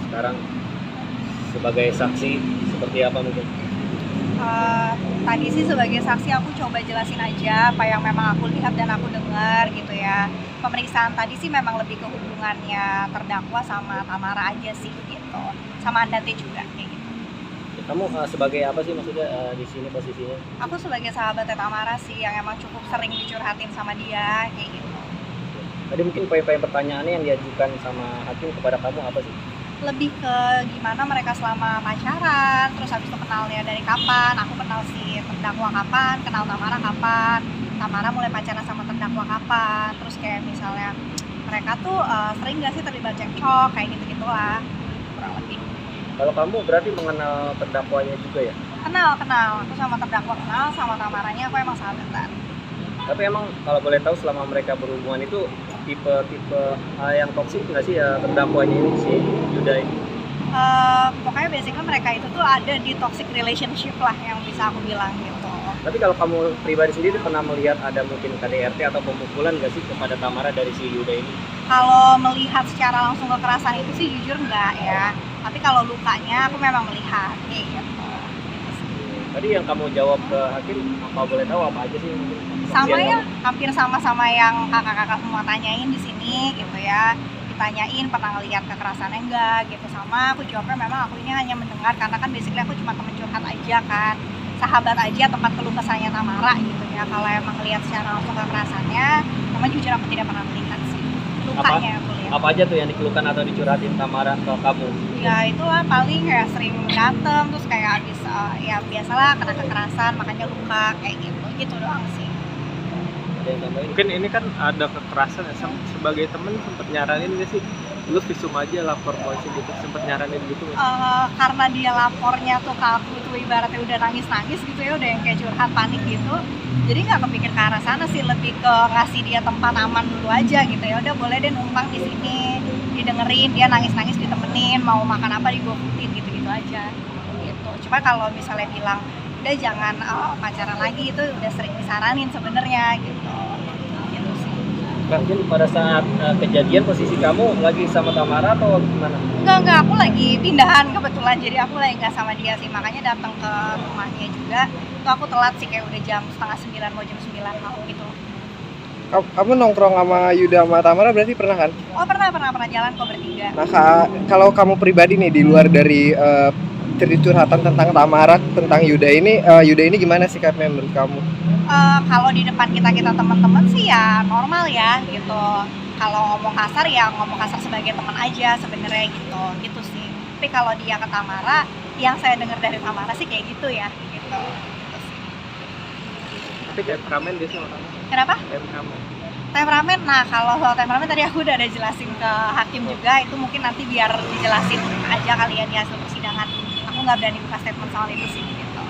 sekarang sebagai saksi seperti apa mungkin? Tadi sih sebagai saksi aku coba jelasin aja apa yang memang aku lihat dan aku dengar gitu ya. Pemeriksaan tadi sih memang lebih ke hubungannya terdakwa sama Tamara aja sih gitu. Sama Andate juga kayak gitu. Kamu sebagai apa sih maksudnya di sini posisinya? Aku sebagai sahabatnya Tamara sih yang emang cukup sering dicurhatin sama dia kayak gitu. Tadi mungkin poin-poin pertanyaannya yang diajukan sama hakim kepada kamu apa sih? Lebih ke gimana mereka selama pacaran, terus habis itu kenalnya dari kapan, aku kenal si terdakwa kapan, kenal Tamara kapan, Tamara mulai pacaran sama terdakwa kapan, terus kayak misalnya mereka tuh sering gak sih terlibat cekcok, kayak gitu-gitulah kurang lebih. Kalau kamu berarti mengenal terdakwanya juga ya? Kenal, aku sama terdakwa kenal, sama Tamaranya aku emang sahabatan. Tapi emang kalau boleh tahu selama mereka berhubungan itu tipe-tipe yang toksik nggak sih ya terdakwanya ini si Yuda ini? Pokoknya basically mereka itu tuh ada di toxic relationship lah yang bisa aku bilang gitu. Tapi kalau kamu pribadi sendiri pernah melihat ada mungkin KDRT atau pemukulan nggak sih kepada Tamara dari si Yuda ini? Kalau melihat secara langsung kekerasan itu sih jujur enggak ya. Tapi kalau lukanya aku memang melihat kayak gitu. Tadi yang kamu jawab ke hakim, apa boleh tahu apa aja sih mungkin? Sama Kesaksian ya, kamu? hampir sama-sama yang kakak-kakak semua tanyain di sini gitu ya. Ditanyain pernah ngelihat kekerasannya enggak gitu, sama aku jawabnya memang aku ini hanya mendengar karena kan basically aku cuma temen curhat aja kan, sahabat aja tempat keluh kesahnya Tamara gitu ya. Kalau emang lihat secara langsung kekerasannya, memang jujur aku tidak pernah melihat sih lukanya aku lihat. Apa aja tuh yang dikeluhkan atau dicurhatin Tamara ke kamu? Ya itulah paling kayak sering berantem terus kayak habis ya biasalah kena kekerasan makanya luka kayak gitu doang sih. Ada yang tambahin? Mungkin ini kan ada kekerasan ya, sebagai temen sempet nyaranin gak sih lu visum aja lapor polisi gitu, sempet nyaranin gitu gak sih? Karena dia lapornya tuh ke aku tuh ibaratnya udah nangis-nangis gitu ya, udah yang kayak curhat panik gitu, jadi nggak kepikir ke arah sana sih, lebih ke ngasih dia tempat aman dulu aja gitu ya. Udah boleh deh numpang di sini, didengerin dia nangis-nangis, ditemenin, mau makan apa digofoodin gitu-gitu aja gitu. Cuma kalau misalnya bilang udah jangan pacaran lagi, itu udah sering disaranin sebenarnya gitu sih. Mungkin pada saat kejadian posisi kamu lagi sama Tamara atau gimana? Enggak, aku lagi pindahan kebetulan, jadi aku lagi nggak sama dia sih, makanya datang ke rumahnya juga. Itu aku telat sih, kayak udah jam setengah 9 mau jam 9 mau gitu. Kamu nongkrong sama Yuda sama Tamara berarti pernah kan? Oh pernah jalan kok bertiga. Nah, kalau kamu pribadi nih di luar dari curhatan tentang Tamara, tentang Yuda ini gimana sikapnya menurut kamu? Kalau di depan kita teman-teman sih ya normal ya gitu. Kalau ngomong kasar ya ngomong kasar sebagai teman aja sebenarnya gitu sih. Tapi kalau dia ke Tamara, yang saya dengar dari Tamara sih kayak gitu ya gitu sih. Tapi temperamen dia sama kamu? Kenapa? Temperamen. Temperamen, nah kalau soal temperamen tadi aku udah ada jelasin ke hakim juga, itu mungkin nanti biar dijelasin aja kalian di hasil persidangan. Aku nggak berani buka statement soal itu sih gitu.